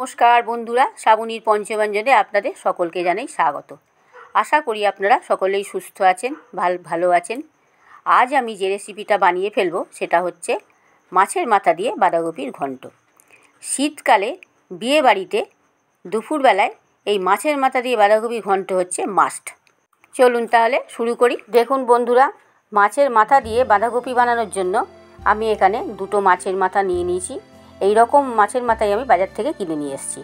নমস্কার বন্ধুরা, শ্রাবণীর পঞ্চব্যঞ্জনে আপনাদের সকলকে জানাই স্বাগত। আশা করি আপনারা সকলেই সুস্থ আছেন, ভালো আছেন। আজ আমি যে রেসিপিটা বানিয়ে ফেলবো সেটা হচ্ছে মাছের মাথা দিয়ে বাঁধাকপির ঘন্ট। শীতকালে বিয়ে বাড়িতে দুপুরবেলায় এই মাছের মাথা দিয়ে বাঁধাকপির ঘন্ট হচ্ছে মাস্ট। চলুন তাহলে শুরু করি। দেখুন বন্ধুরা, মাছের মাথা দিয়ে বাঁধাকপি বানানোর জন্য আমি এখানে দুটো মাছের মাথা নিয়ে নিয়েছি। এই রকম মাছের মাথাই আমি বাজার থেকে কিনে নিয়ে এসেছি।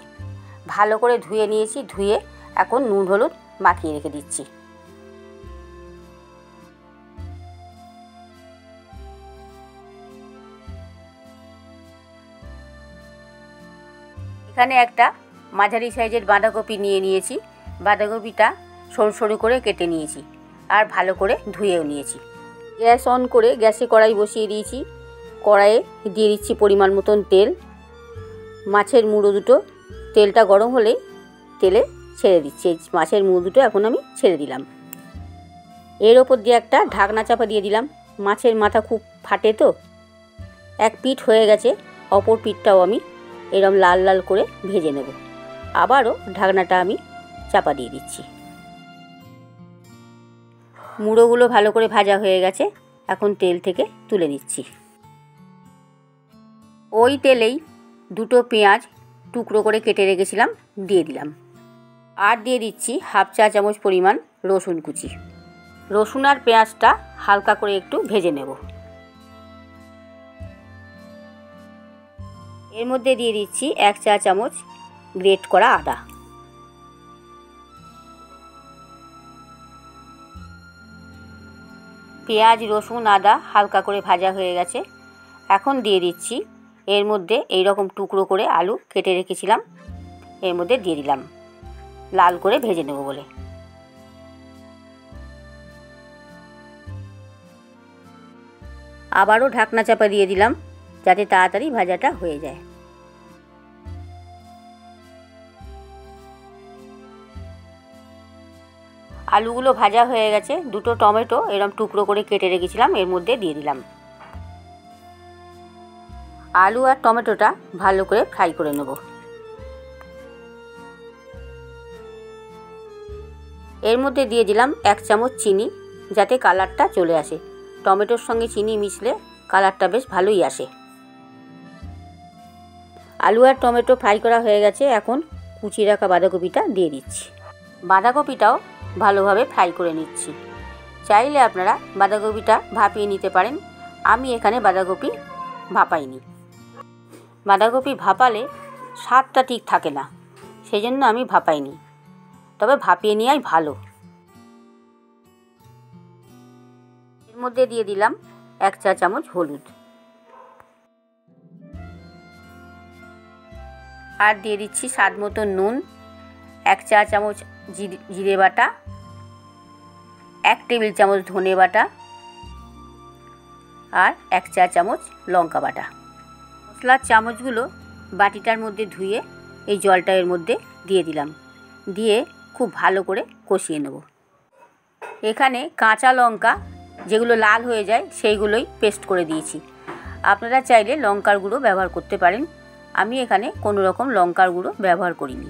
ভালো করে ধুয়ে নিয়েছি, ধুয়ে এখন নুন হলুদ মাখিয়ে রেখে দিচ্ছি। এখানে একটা মাঝারি সাইজের বাঁধাকপি নিয়ে নিয়েছি। বাঁধাকপিটা সরু সরু করে কেটে নিয়েছি আর ভালো করে ধুয়েও নিয়েছি। গ্যাস অন করে গ্যাসে কড়াই বসিয়ে দিয়েছি। কড়াইয়ে দিয়ে দিচ্ছি পরিমাণ মতন তেল। মাছের মুড়ো দুটো, তেলটা গরম হলেই তেলে ছেড়ে দিচ্ছি। এই মাছের মুড়ো দুটো এখন আমি ছেড়ে দিলাম। এর ওপর দিয়ে একটা ঢাকনা চাপা দিয়ে দিলাম। মাছের মাথা খুব ফাটে তো, এক পিঠ হয়ে গেছে, অপর পিঠটাও আমি এরকম লাল লাল করে ভেজে নেব। আবারও ঢাকনাটা আমি চাপা দিয়ে দিচ্ছি। মুড়োগুলো ভালো করে ভাজা হয়ে গেছে, এখন তেল থেকে তুলে নিচ্ছি। ওই তেলেই দুটো পেঁয়াজ টুকরো করে কেটে রেখেছিলাম দিয়ে দিলাম। আর দিয়ে দিচ্ছি হাফ চা চামচ পরিমাণ রসুন কুচি। রসুন আর পেঁয়াজটা হালকা করে একটু ভেজে নেব। এর মধ্যে দিয়ে দিচ্ছি এক চা চামচ গ্রেট করা আদা। পেঁয়াজ রসুন আদা হালকা করে ভাজা হয়ে গেছে, এখন দিয়ে দিচ্ছি এর মধ্যে এই রকম টুকরো করে আলু কেটে রেখেছিলাম, এর মধ্যে দিয়ে দিলাম লাল করে ভেজে নেব বলে। আবারও ঢাকনা চাপা দিয়ে দিলাম যাতে তাড়াতাড়ি ভাজাটা হয়ে যায়। আলুগুলো ভাজা হয়ে গেছে, দুটো টমেটো এরকম টুকরো করে কেটে রেখেছিলাম এর মধ্যে দিয়ে দিলাম। আলু আর টমেটোটা ভালো করে ফ্রাই করে নেব। এর মধ্যে দিয়ে দিলাম এক চামচ চিনি যাতে কালারটা চলে আসে। টমেটোর সঙ্গে চিনি মিশলে কালারটা বেশ ভালোই আসে। আলু আর টমেটো ফ্রাই করা হয়ে গেছে, এখন কুচিয়ে রাখা বাঁধাকপিটা দিয়ে দিচ্ছি। বাঁধাকপিটাও ভালোভাবে ফ্রাই করে নিচ্ছি। চাইলে আপনারা বাঁধাকপিটা ভাপিয়ে নিতে পারেন, আমি এখানে বাঁধাকপি ভাপাইনি। বাঁধাকপি ভাপালে স্বাদটা ঠিক থাকে না, সেই জন্য আমি ভাপাইনি, তবে ভাপিয়ে নেওয়াই ভালো। এর মধ্যে দিয়ে দিলাম এক চা চামচ হলুদ আর দিয়ে দিচ্ছি স্বাদ মতো নুন, এক চা চামচ জিরে বাটা, এক টেবিল চামচ ধনে বাটা আর এক চা চামচ লঙ্কা বাটা। মশলার চামচগুলো বাটিটার মধ্যে ধুয়ে এই জলটা এর মধ্যে দিয়ে দিলাম, দিয়ে খুব ভালো করে কষিয়ে নেব। এখানে কাঁচা লঙ্কা যেগুলো লাল হয়ে যায় সেইগুলোই পেস্ট করে দিয়েছি। আপনারা চাইলে লঙ্কার গুঁড়ো ব্যবহার করতে পারেন, আমি এখানে কোনো রকম লঙ্কার গুঁড়ো ব্যবহার করিনি।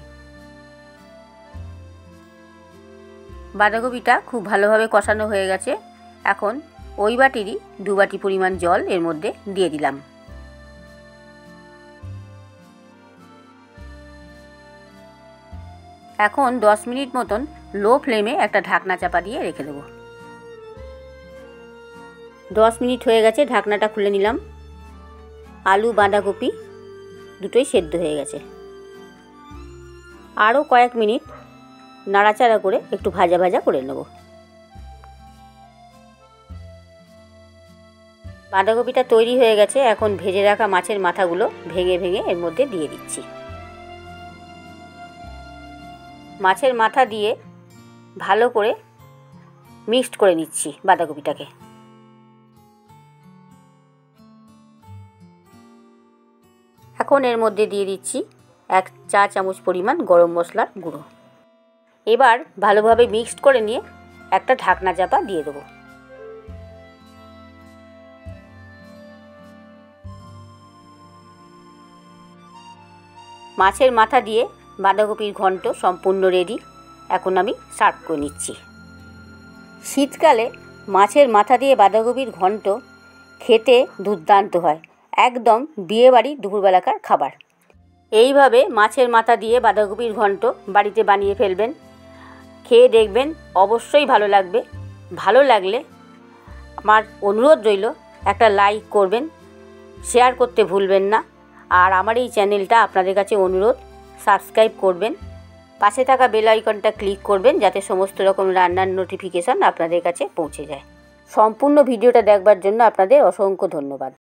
বাঁধাকপিটা খুব ভালোভাবে কষানো হয়ে গেছে, এখন ওই বাটিরই 2 বাটি পরিমাণ জল এর মধ্যে দিয়ে দিলাম। এখন 10 মিনিট মতন লো ফ্লেমে একটা ঢাকনা চাপা দিয়ে রেখে দেব। 10 মিনিট হয়ে গেছে, ঢাকনাটা খুলে নিলাম। আলু বাঁধাকপি দুটোই সেদ্ধ হয়ে গেছে। আরও কয়েক মিনিট নাড়াচাড়া করে একটু ভাজা ভাজা করে নেব। বাঁধাকপিটা তৈরি হয়ে গেছে, এখন ভেজে রাখা মাছের মাথাগুলো ভেঙে ভেঙে এর মধ্যে দিয়ে দিচ্ছি। মাছের মাথা দিয়ে ভালো করে মিক্সড করে নিচ্ছি বাঁধাকপিটাকে। এখন এর মধ্যে দিয়ে দিচ্ছি এক চা চামচ পরিমাণ গরম মশলার গুঁড়ো। এবার ভালোভাবে মিক্সড করে নিয়ে একটা ঢাকনা চাপা দিয়ে দেবো। মাছের মাথা দিয়ে বাঁধাকপির ঘন্ট সম্পূর্ণ রেডি। এখন আমি সার্ভ করে নিচ্ছি। শীতকালে মাছের মাথা দিয়ে বাঁধাকপির ঘন্ট খেতে দুর্দান্ত হয়, একদম বিয়েবাড়ির দুপুরবেলাকার খাবার। এইভাবে মাছের মাথা দিয়ে বাঁধাকপির ঘন্ট বাড়িতে বানিয়ে ফেলবেন, খেয়ে দেখবেন অবশ্যই ভালো লাগবে। ভালো লাগলে আমার অনুরোধ রইল একটা লাইক করবেন, শেয়ার করতে ভুলবেন না। আর আমার এই চ্যানেলটা আপনাদের কাছে অনুরোধ সাবস্ক্রাইব করবেন, পাশে থাকা বেল আইকনটা ক্লিক করবেন যাতে সমস্ত রকম রান্নার নোটিফিকেশন আপনাদের কাছে পৌঁছে যায়। সম্পূর্ণ ভিডিওটা দেখবার জন্য আপনাদের অসংখ্য ধন্যবাদ।